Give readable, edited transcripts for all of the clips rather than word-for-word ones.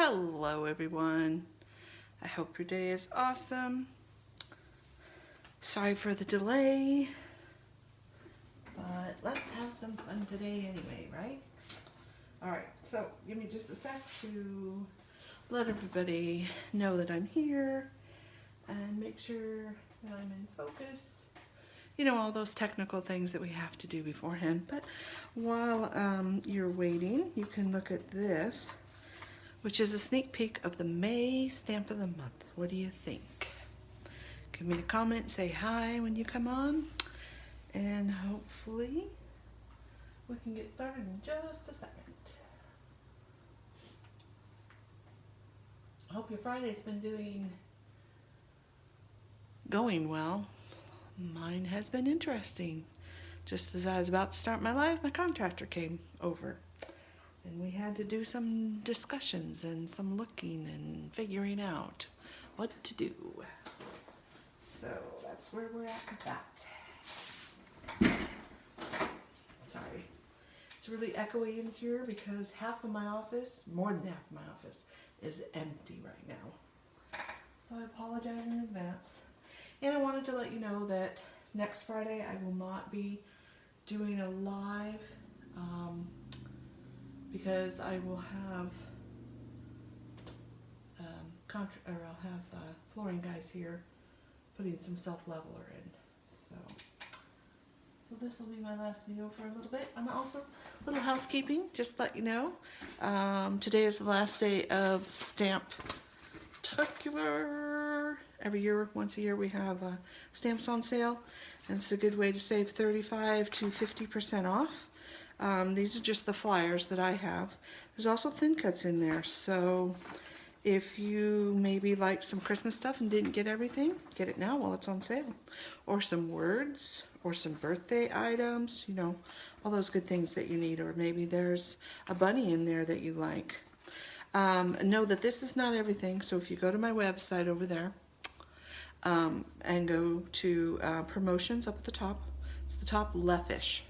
Hello everyone. I hope your day is awesome. Sorry for the delay, but let's have some fun today anyway, right? Alright, so give me just a sec to let everybody know that I'm here and make sure that I'm in focus. You know, all those technical things that we have to do beforehand. But while you're waiting, you can look at this, which is a sneak peek of the May stamp of the month. What do you think? Give me a comment, say hi when you come on, and hopefully we can get started in just a second. I hope your Friday's been going well. Mine has been interesting. Just as I was about to start my live, my contractor came over. And we had to do some discussions and some looking and figuring out what to do. So that's where we're at with that. Sorry. It's really echoey in here because half of my office, more than half of my office, is empty right now. So I apologize in advance. And I wanted to let you know that next Friday I will not be doing a live because I will have I'll have flooring guys here putting some self-leveler in. So this will be my last video for a little bit. And also a little housekeeping, just to let you know. Today is the last day of Stamptacular. Every year, once a year, we have stamps on sale, and it's a good way to save 35 to 50% off. These are just the flyers that I have. There's also thin cuts in there, so if you maybe like some Christmas stuff and didn't get everything, get it now while it's on sale. Or some words, or some birthday items, you know, all those good things that you need. Or maybe there's a bunny in there that you like. Know that this is not everything, so if you go to my website over there, and go to promotions up at the top. It's the top leftish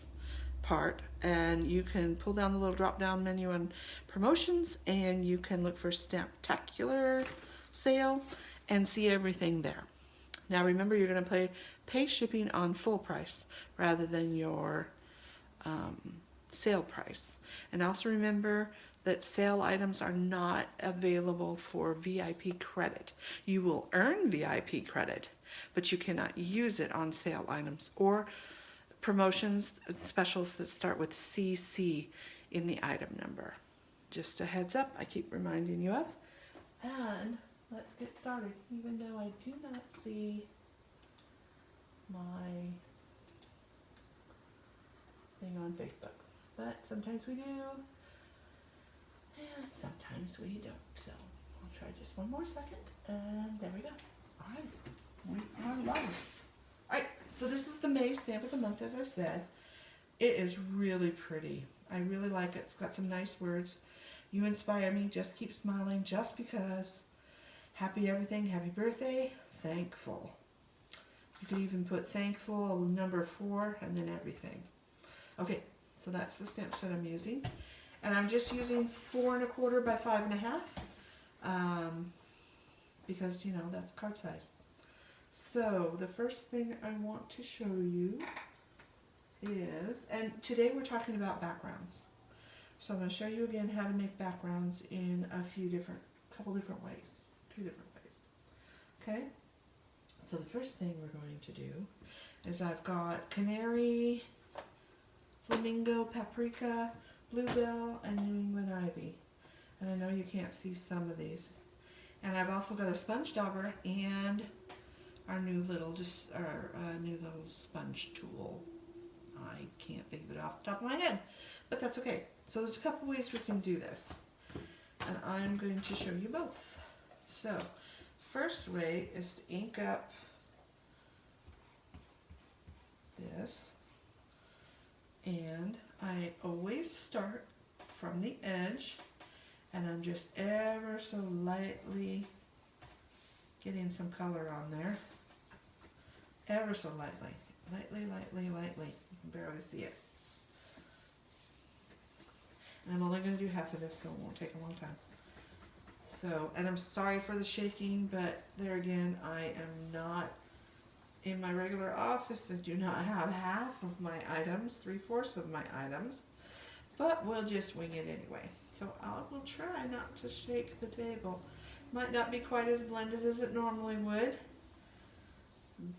part, and you can pull down the little drop down menu on promotions, and you can look for Stamptacular sale and see everything there. Now remember, you're going to pay shipping on full price rather than your sale price. And also remember that sale items are not available for VIP credit. You will earn VIP credit, but you cannot use it on sale items or promotions and specials that start with CC in the item number. Just a heads up, I keep reminding you of. And let's get started, even though I do not see my thing on Facebook. But sometimes we do. And sometimes we don't. So I'll try just one more second, and there we go. All right, we are live. All right, so this is the May stamp of the month, as I said. It is really pretty. I really like it. It's got some nice words. You inspire me. Just keep smiling. Just because. Happy everything. Happy birthday. Thankful. You could even put thankful, number 4, and then everything. Okay, so that's the stamp set I'm using. And I'm just using 4 1/4 by 5 1/2 because, you know, that's card size. So the first thing I want to show you is, and today we're talking about backgrounds. So I'm going to show you again how to make backgrounds in couple different ways, 2 different ways. Okay? So the first thing we're going to do is I've got canary, flamingo, paprika, bluebell, and New England ivy. And I know you can't see some of these. And I've also got a sponge dauber and our new little sponge tool. I can't think of it off the top of my head, but that's okay. So there's a couple ways we can do this, and I'm going to show you both. So first way is to ink up this, and I always start from the edge, and I'm just ever so lightly getting some color on there. Ever so lightly. Lightly, lightly, lightly. You can barely see it. And I'm only going to do half of this, so it won't take a long time. So, and I'm sorry for the shaking, but there again, I am not in my regular office. I do not have half of my items, 3/4 of my items, but we'll just wing it anyway. So I will try not to shake the table. Might not be quite as blended as it normally would,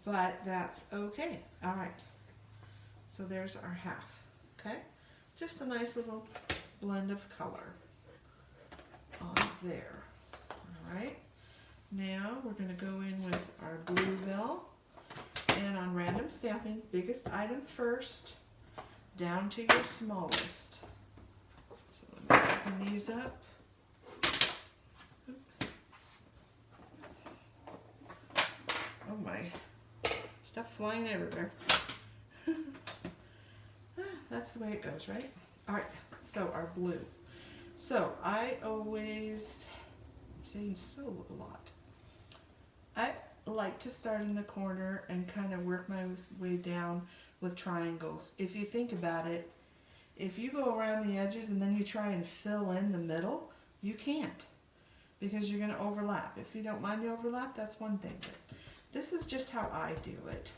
but that's okay. All right, so there's our half, okay? Just a nice little blend of color on there. All right, now we're going to go in with our bluebell, and on random stamping, biggest item first, down to your smallest. So let me open these up. Oh my, stuff flying everywhere. That's the way it goes, right? All right, so our blue. So I always, I'm saying so a lot. I like to start in the corner and kind of work my way down with triangles. If you think about it, if you go around the edges and then you try and fill in the middle, you can't, because you're going to overlap. If you don't mind the overlap, that's one thing. But this is just how I do it.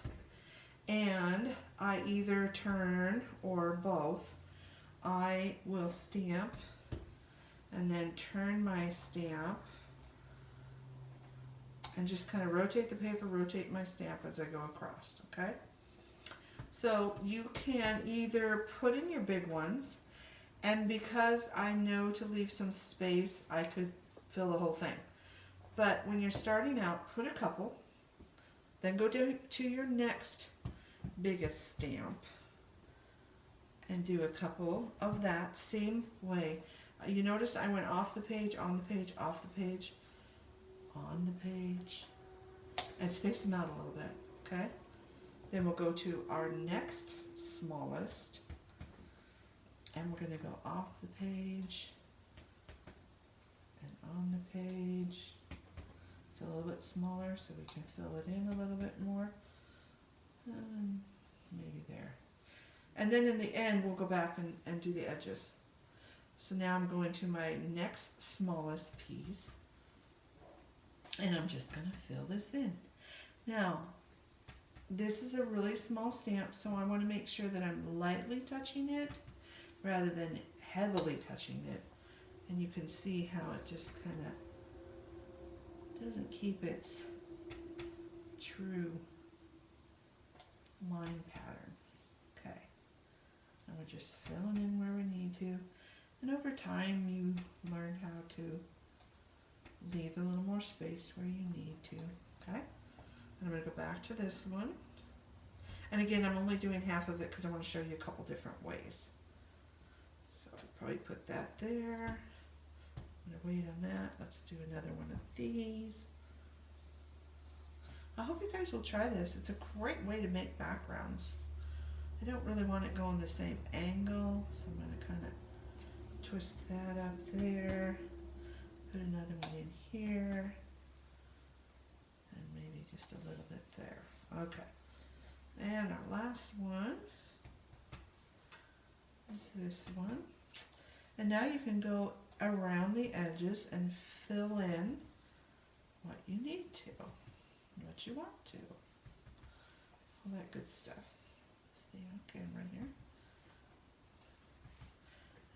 And I either turn or both. I will stamp and then turn my stamp and just kind of rotate the paper, rotate my stamp as I go across, okay? So you can either put in your big ones, and because I know to leave some space, I could fill the whole thing. But when you're starting out, put a couple, then go down to your next biggest stamp and do a couple of that same way. You notice I went off the page, on the page, off the page, on the page, and space them out a little bit, okay? Then we'll go to our next smallest, and we're going to go off the page and on the page. It's a little bit smaller so we can fill it in a little bit more. Maybe there. And then in the end, we'll go back and do the edges. So now I'm going to my next smallest piece, and I'm just going to fill this in. Now, this is a really small stamp, so I want to make sure that I'm lightly touching it rather than heavily touching it. And you can see how it just kind of doesn't keep its true line pattern. Okay, and we're just filling in where we need to, and over time you learn how to leave a little more space where you need to. Okay, and I'm going to go back to this one, and again I'm only doing half of it because I want to show you a couple different ways. So I'll probably put that there. I'm going to wait on that. Let's do another one of these. I hope you guys will try this. It's a great way to make backgrounds. I don't really want it going the same angle, so I'm going to kind of twist that up there, put another one in here, and maybe just a little bit there. Okay, and our last one is this one. And now you can go around the edges and fill in what you need to. What you want to. All that good stuff. Stay on camera here.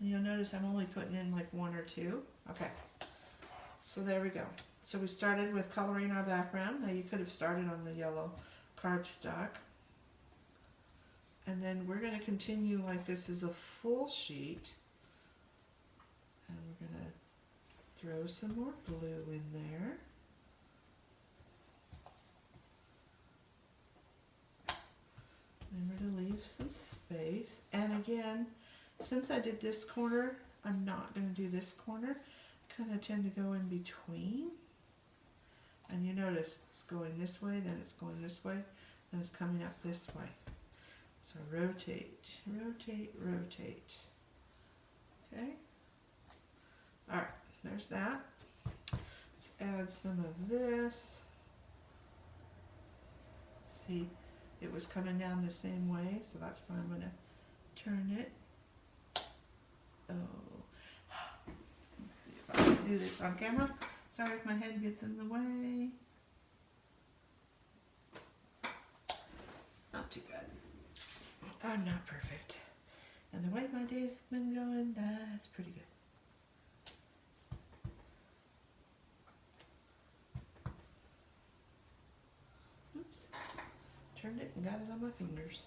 And you'll notice I'm only putting in like one or two. Okay. So there we go. So we started with coloring our background. Now you could have started on the yellow cardstock. And then we're going to continue like this is a full sheet. And we're going to throw some more blue in there. And we're going to leave some space. And again, since I did this corner, I'm not going to do this corner. I kind of tend to go in between. And you notice it's going this way, then it's going this way, then it's coming up this way. So rotate, rotate, rotate. Okay? Alright, there's that. Let's add some of this. See? It was coming down the same way, so that's why I'm going to turn it. Oh, let's see if I can do this on camera. Sorry if my head gets in the way. Not too bad. I'm not perfect. And the way my day's been going, that's pretty good. Oops. Turned it and got it on my fingers.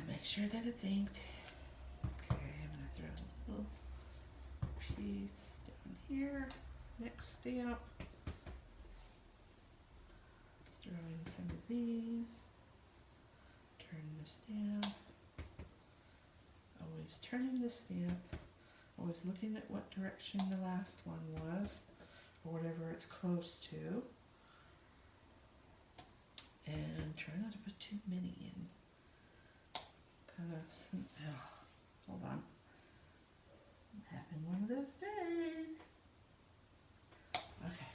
Make sure that it's inked. Okay, I'm going to throw a little piece down here. Next stamp. Throwing some of these. Turn the stamp. Always turning the stamp. Always looking at what direction the last one was, or whatever it's close to. And try not to put too many in. Hold on. I'm having one of those days. Okay.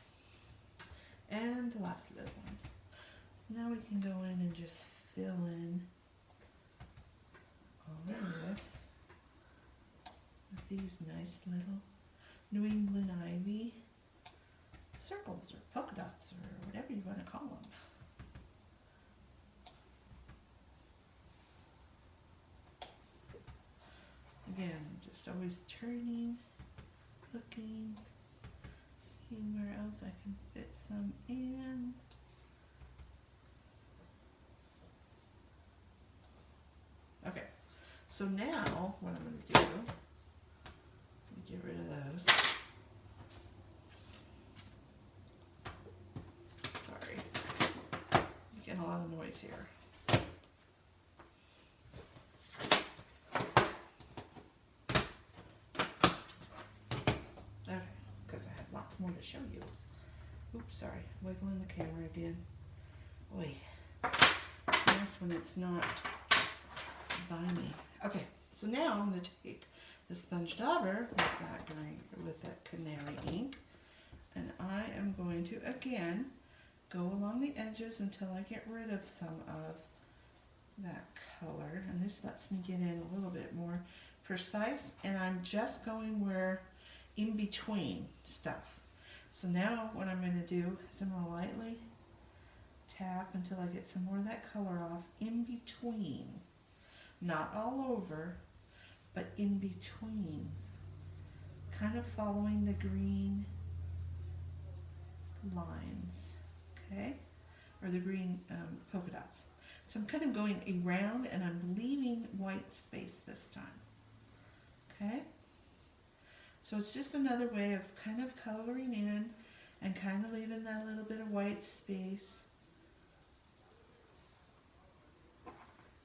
And the last little one. Now we can go in and just fill in all of this with these nice little New England ivy circles or polka dots or whatever you want to call them. Again, just always turning, looking, seeing where else I can fit some in. Okay, so now what I'm going to do, let me get rid of those. Sorry, I'm getting a lot of noise here. Okay, because I have lots more to show you. Oops, sorry, wiggling the camera again. Oy, it's nice when it's not by me. Okay, so now I'm going to take the sponge dauber with that canary ink, and I am going to again go along the edges until I get rid of some of that color, and this lets me get in a little bit more precise, and I'm just going where in between stuff. So now what I'm going to do is I'm going to lightly tap until I get some more of that color off in between. Not all over, but in between. Kind of following the green lines, okay? Or the green polka dots. So I'm kind of going around and I'm leaving white space this time, okay? So it's just another way of kind of coloring in and kind of leaving that little bit of white space.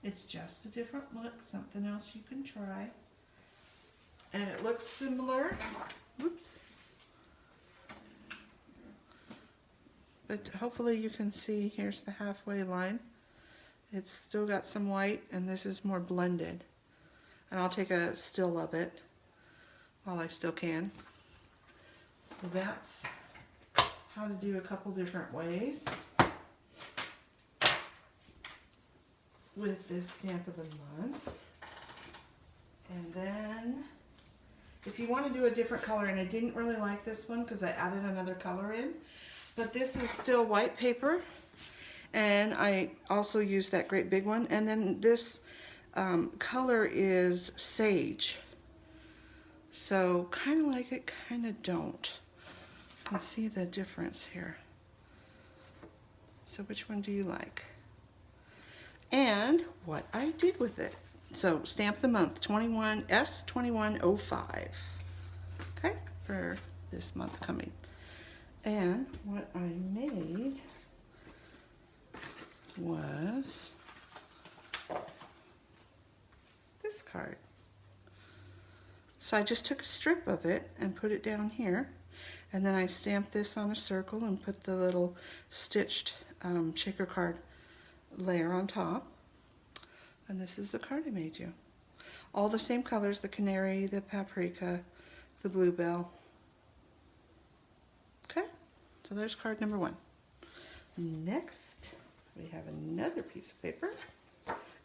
It's just a different look, something else you can try. And it looks similar. Whoops. But hopefully you can see, here's the halfway line. It's still got some white, and this is more blended. And I'll take a still of it while I still can. So that's how to do a couple different ways with this stamp of the month. And then if you want to do a different color, and I didn't really like this one because I added another color in, but this is still white paper, and I also used that great big one. And then this color is sage, so kind of like it, kind of don't. You can see the difference here. So which one do you like? And what I did with it. So stamp of the month, S2105, okay, for this month coming. And what I made was this card. So I just took a strip of it and put it down here, and then I stamped this on a circle and put the little stitched shaker card layer on top. And this is the card I made you. All the same colors, the canary, the paprika, the bluebell. Okay, so there's card number one. Next, we have another piece of paper,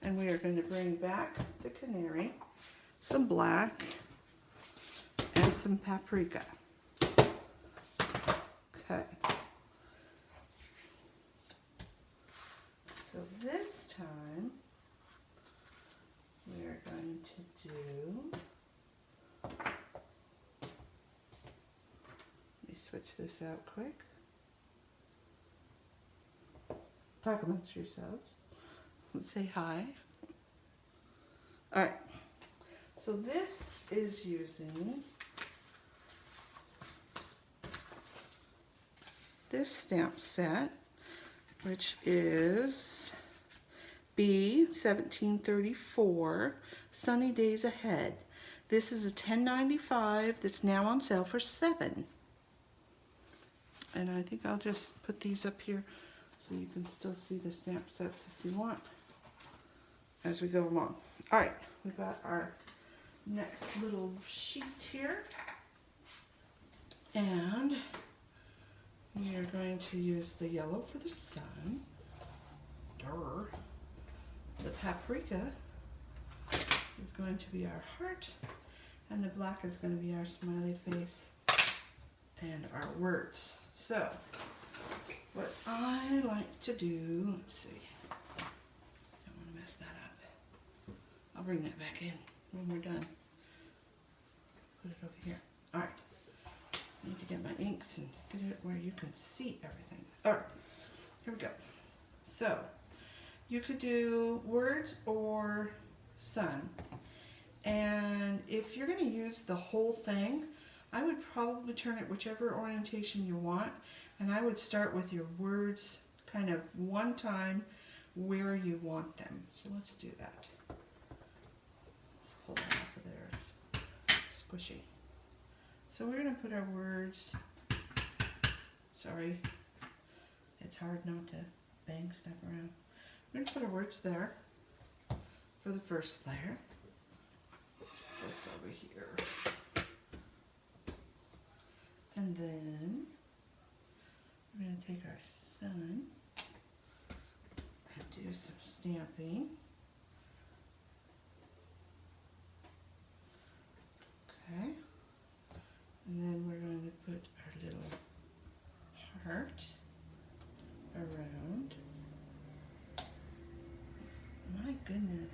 and we are going to bring back the canary, some black, and some paprika. Okay. So this time we are going to do, let me switch this out quick. Talk amongst yourselves. Let's say hi. All right. So this is using this stamp set, which is B 1734, Sunny Days Ahead. This is a $10.95 that's now on sale for $7. And I think I'll just put these up here so you can still see the stamp sets if you want as we go along. All right, we've got our next little sheet here. And we are going to use the yellow for the sun. Durr. The paprika is going to be our heart, and the black is going to be our smiley face and our words. So, what I like to do, let's see, I don't want to mess that up. I'll bring that back in when we're done. Put it over here. All right. I need to get my inks and get it where you can see everything. All right, here we go. So, you could do words or sun. And if you're going to use the whole thing, I would probably turn it whichever orientation you want. And I would start with your words kind of one time where you want them. So let's do that. Pull that off of there. Squishy. So we're going to put our words, sorry, it's hard not to bang stuff around. We're going to put our words there for the first layer. This over here. And then we're going to take our sun and do some stamping. Okay. And then we're going to put our little heart around. My goodness.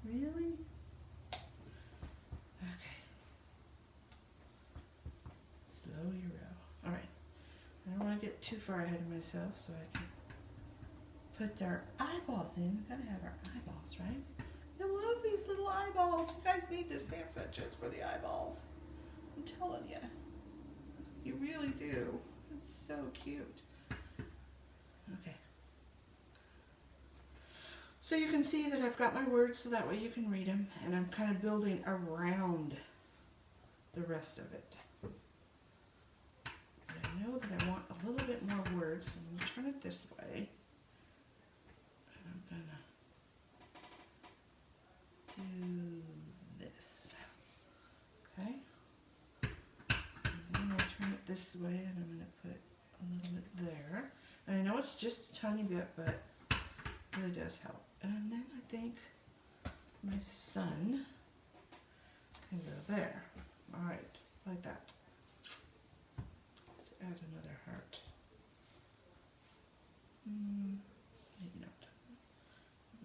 Really? Okay. Slow your roll. Alright. I don't want to get too far ahead of myself, so I can put our eyeballs in. We've got to have our eyeballs, right? I love these little eyeballs. You guys need this stamp set just for the eyeballs. I'm telling you. You really do. It's so cute. Okay. So you can see that I've got my words so that way you can read them, and I'm kind of building around the rest of it. But I know that I want a little bit more words, so I'm going to turn it this way. And I'm going to do this. Okay? And then I'll turn it this way, and I'm going to put a little bit there. And I know it's just a tiny bit, but it really does help. And then I think my sun can go there. All right, like that. Let's add another heart. Maybe not.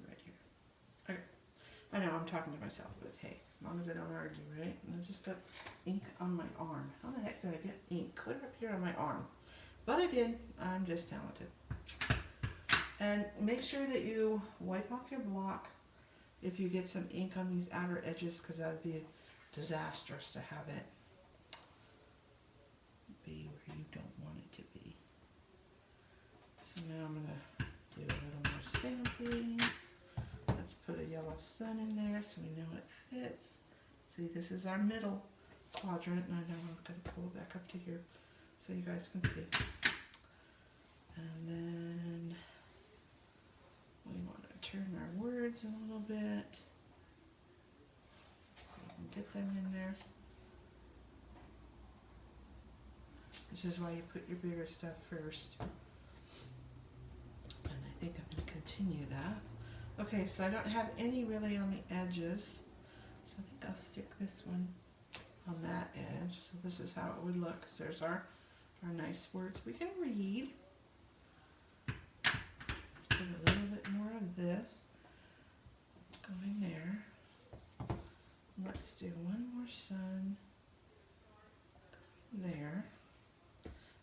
Right here. Okay. I know I'm talking to myself, but hey, as long as I don't argue, right? And I just got ink on my arm. How the heck did I get ink clear up here on my arm? But I did. I'm just talented. And make sure that you wipe off your block if you get some ink on these outer edges, because that would be disastrous to have it be where you don't want it to be. So now I'm going to do a little more stamping. Let's put a yellow sun in there so we know it fits. See, this is our middle quadrant, and I know I'm going to pull it back up to here so you guys can see. And then we want to turn our words a little bit so we can get them in there. This is why you put your bigger stuff first. And I think I'm going to continue that. Okay, so I don't have any really on the edges. So I think I'll stick this one on that edge. So this is how it would look. So there's our are nice words we can read. Let's put a little bit more of this going there. Let's do one more sun there.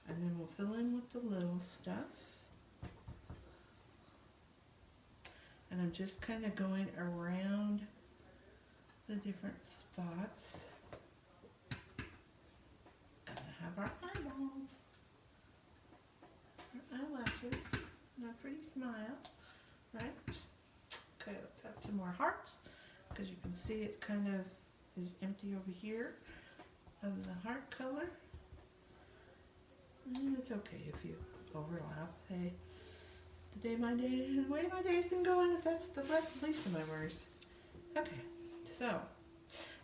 And then we'll fill in with the little stuff. And I'm just kind of going around the different spots. Gotta have our eyeballs, our eyelashes, and our pretty smile, right? Okay, let's add some more hearts, because you can see it kind of is empty over here of the heart color. And it's okay if you overlap. Hey, the way my day's been going, if that's the least of my worries. Okay, so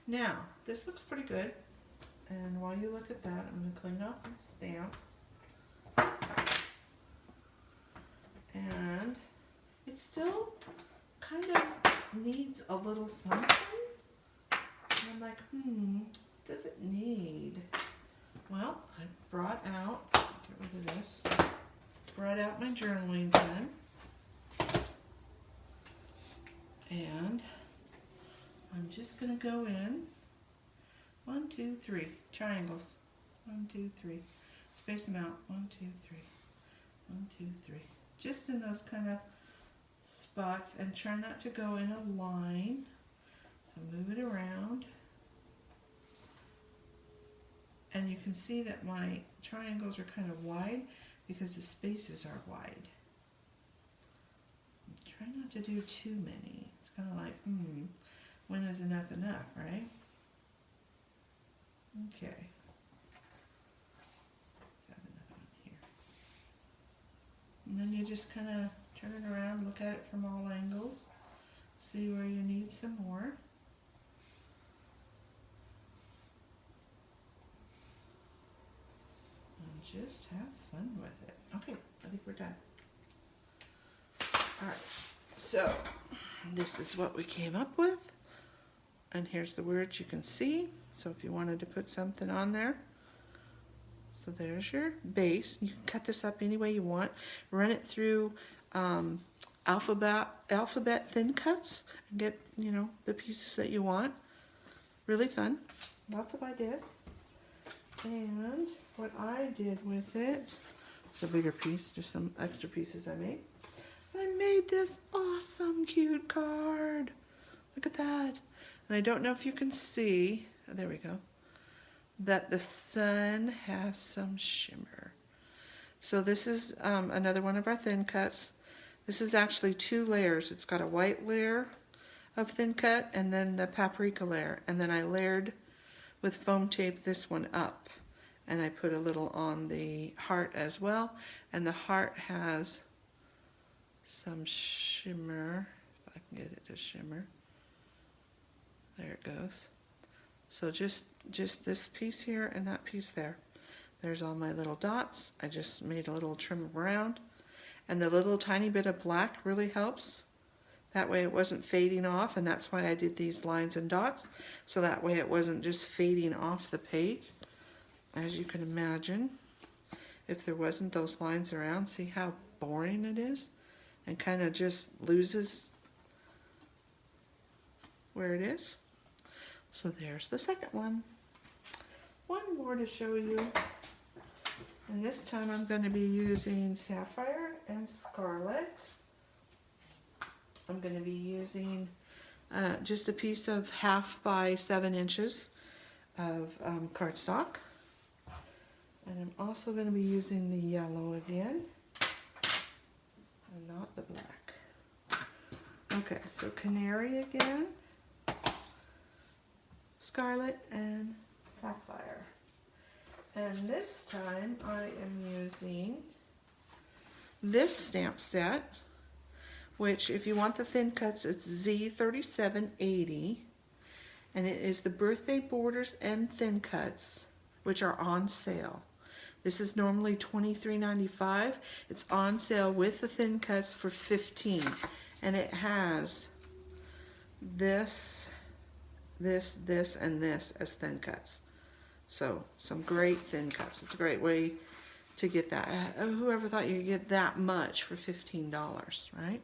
now this looks pretty good. And while you look at that, I'm going to clean off my stamps. And it still kind of needs a little something. And I'm like, what does it need? Well, I brought out, get rid of this, brought out my journaling pen. And I'm just going to go in 1, 2, 3 triangles. 1, 2, 3. Space them out. 1, 2, 3. 1, 2, 3. Just in those kind of spots, and try not to go in a line. So move it around. And you can see that my triangles are kind of wide because the spaces are wide. Try not to do too many. It's kind of like, when is enough, right? Okay. Got another one here. And then you just kind of turn it around, look at it from all angles, see where you need some more. And just have fun with it. Okay, I think we're done. Alright, so this is what we came up with. And here's the words you can see. So if you wanted to put something on there. So there's your base. You can cut this up any way you want. Run it through alphabet thin cuts and get, the pieces that you want. Really fun. Lots of ideas. And what I did with it, it's a bigger piece, just some extra pieces I made. So I made this awesome cute card. Look at that. And I don't know if you can see, there we go, that the sun has some shimmer. So this is another one of our thin cuts. This is actually 2 layers. It's got a white layer of thin cut and then the paprika layer. And then I layered with foam tape this one up. And I put a little on the heart as well. And the heart has some shimmer, if I can get it to shimmer. There it goes. So just this piece here and that piece there. There's all my little dots. I just made a little trim around. And the little tiny bit of black really helps. That way it wasn't fading off, and that's why I did these lines and dots. So that way it wasn't just fading off the page. As you can imagine, if there wasn't those lines around, see how boring it is? And kind of just loses where it is. So there's the second one. One more to show you. And this time I'm going to be using sapphire and scarlet. I'm going to be using just a piece of 1/2 by 7 inches of cardstock. And I'm also going to be using the yellow again, and not the black. Okay, so canary again, scarlet, and sapphire. And this time I am using this stamp set, which if you want the thin cuts, it's Z3780. And it is the birthday borders and thin cuts, which are on sale. This is normally $23.95. It's on sale with the thin cuts for $15. And it has this, and this as thin cuts. So some great thin cuts. It's a great way to get that. Whoever thought you could get that much for $15, right?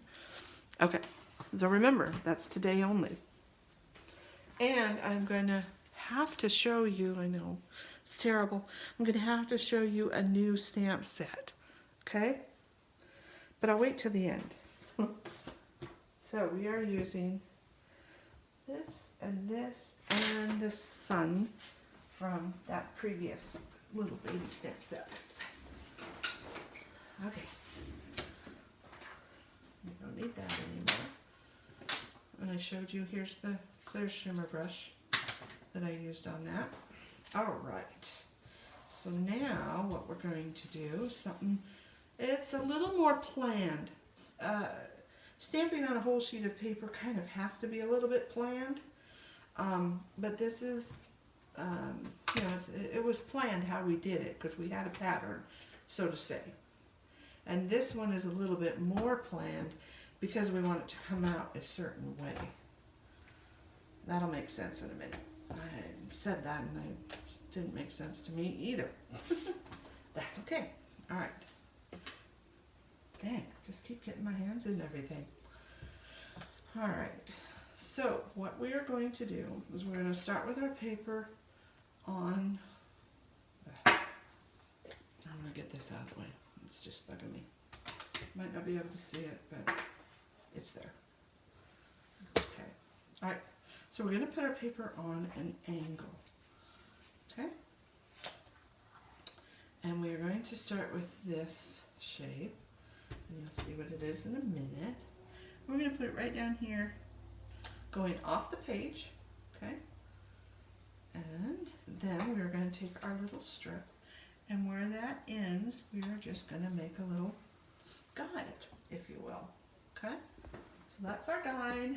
Okay, so remember, that's today only. And I'm going to have to show you, I know, it's terrible. I'm going to have to show you a new stamp set, okay? But I'll wait till the end. So we are using this and the sun from that previous little baby stamp set. Okay. We don't need that anymore. And I showed you, here's the clear shimmer brush that I used on that. All right. So now what we're going to do is something, it's a little more planned. Stamping on a whole sheet of paper kind of has to be a little bit planned. But this is, you know, it was planned how we did it because we had a pattern, so to say. And this one is a little bit more planned because we want it to come out a certain way. That'll make sense in a minute. I said that and it didn't make sense to me either. That's okay. All right. Dang, just keep getting my hands in everything. All right. So what we are going to do is we're going to start with our paper on, I'm going to get this out of the way. It's just bugging me. Might not be able to see it, but it's there. Okay. All right. So we're going to put our paper on an angle. Okay. And we are going to start with this shape. And you'll see what it is in a minute. We're going to put it right down here, going off the page. Okay. And then we're going to take our little strip, and where that ends, we are just going to make a little guide, if you will. Okay? So that's our guide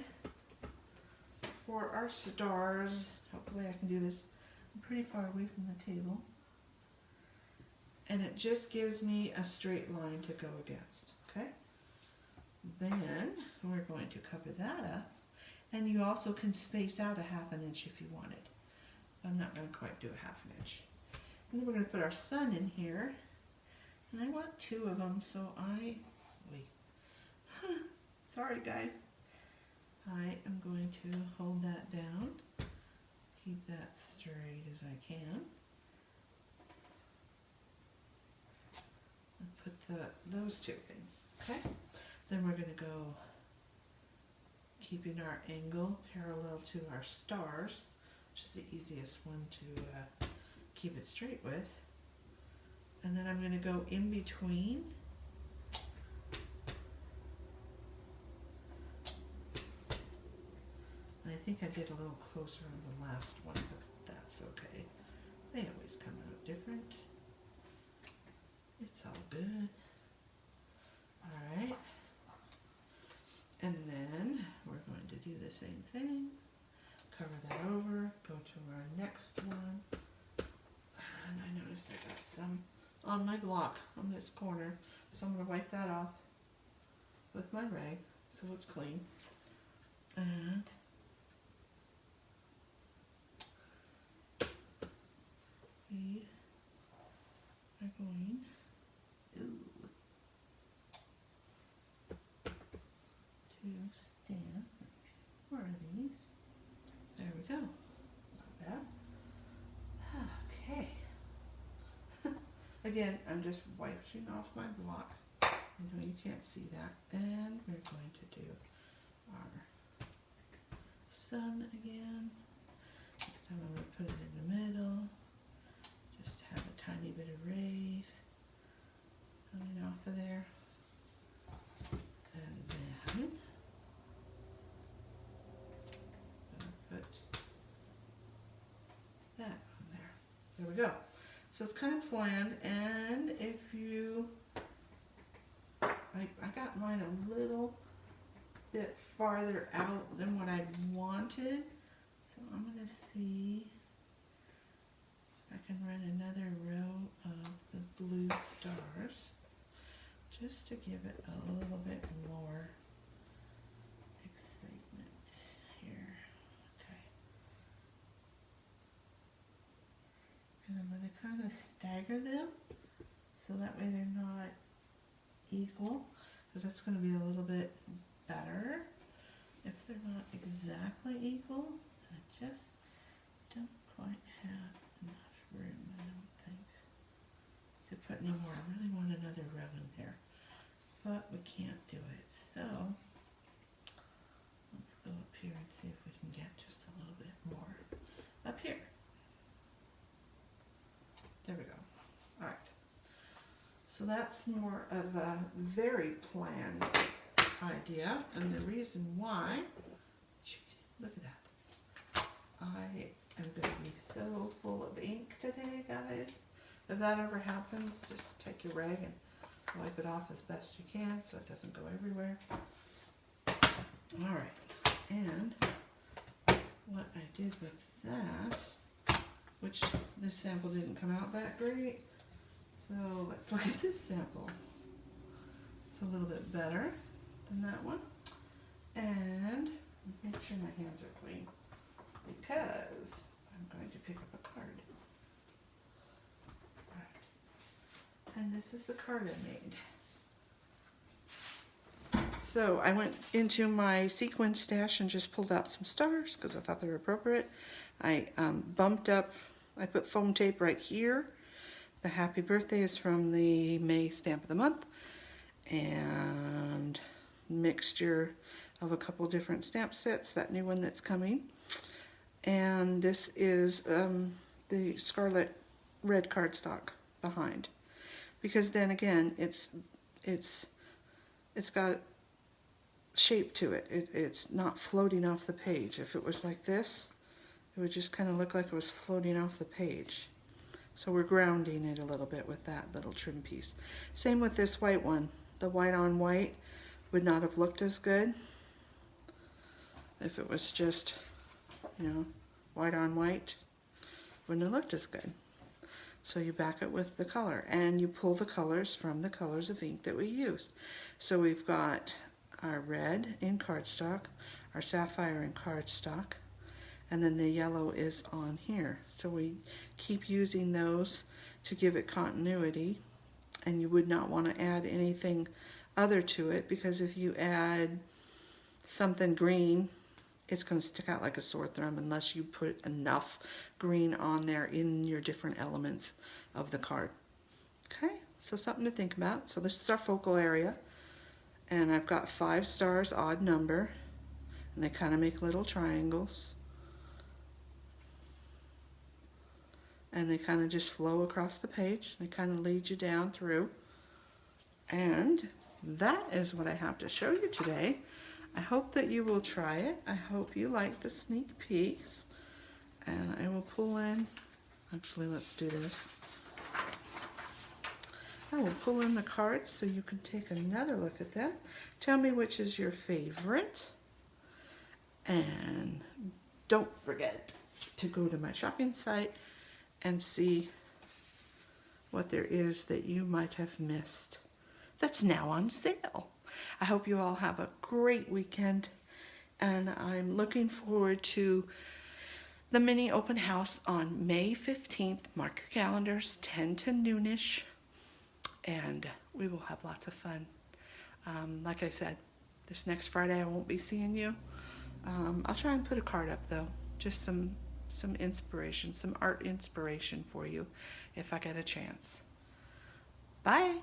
for our stars. Hopefully I can do this. I'm pretty far away from the table. And it just gives me a straight line to go against. Okay? Then we're going to cover that up. And you also can space out a ½ inch if you wanted. I'm not going to quite do a ½ inch. And then we're going to put our sun in here. And I want 2 of them, so sorry guys. I am going to hold that down. Keep that straight as I can. And put those 2 in. Okay? Then we're going to go keeping our angle parallel to our stars, which is the easiest one to keep it straight with. And then I'm going to go in between. And I think I did a little closer on the last one, but that's okay. They always come out different. It's all good. All right. And then we're going to do the same thing. Cover that over, go to our next one. And I noticed I got some on my block on this corner. So I'm going to wipe that off with my rag so it's clean. And we are going to stamp. Where are these? There we go. Not bad. Okay. Again, I'm just wiping off my block. I know you can't see that. And we're going to do our sun again. This time I'm going to put it in the middle. Just have a tiny bit of rays coming off of there. And then put that on there. There we go. So it's kind of planned, and if you, I got mine a little bit farther out than what I wanted, so I'm going to see if I can run another row of the blue stars, just to give it a little bit more excitement here. Okay. And I'm going to kind of stagger them so that way they're not equal, because that's going to be a little bit better. If they're not exactly equal, I just don't quite have enough room, I don't think, to put any more. I really want another row in there, but we can't do it. So let's go up here and see if we can get just a little bit more up here. There we go. All right. So that's more of a very planned idea, and the reason why, jeez, look at that. I am going to be so full of ink today, guys. If that ever happens, just take your rag and wipe it off as best you can so it doesn't go everywhere. All right, and what I did with that, which this sample didn't come out that great, so let's look at this sample. It's a little bit better than that one, and make sure my hands are clean because I'm going to pick up a card. All right. And this is the card I made. So I went into my sequin stash and just pulled out some stars because I thought they were appropriate. I bumped up, I put foam tape right here. The happy birthday is from the May stamp of the month, and mixture of a couple different stamp sets, that new one that's coming. And this is the scarlet red cardstock behind, because then again it's got shape to it. It's not floating off the page. If it was like this, it would just kind of look like it was floating off the page. So we're grounding it a little bit with that little trim piece. Same with this white one. The white on white would not have looked as good if it was just, you know, white on white. Wouldn't have looked as good. So you back it with the color, and you pull the colors from the colors of ink that we used. So we've got our red in cardstock, our sapphire in cardstock, and then the yellow is on here. So we keep using those to give it continuity, and you would not want to add anything other to it, because if you add something green, it's going to stick out like a sore thumb unless you put enough green on there in your different elements of the card. Okay, so something to think about. So this is our focal area, and I've got 5 stars, odd number, and they kind of make little triangles. And they kind of just flow across the page. They kind of lead you down through. And that is what I have to show you today. I hope that you will try it. I hope you like the sneak peeks. And I will pull in, actually let's do this. I will pull in the cards so you can take another look at them. Tell me which is your favorite. And don't forget to go to my shopping site and see what there is that you might have missed that's now on sale. I hope you all have a great weekend, and I'm looking forward to the mini open house on May 15th. Mark your calendars, 10 to noonish, and we will have lots of fun. Like I said, this next Friday I won't be seeing you. I'll try and put a card up though, just some inspiration, some art inspiration for you if I get a chance. Bye.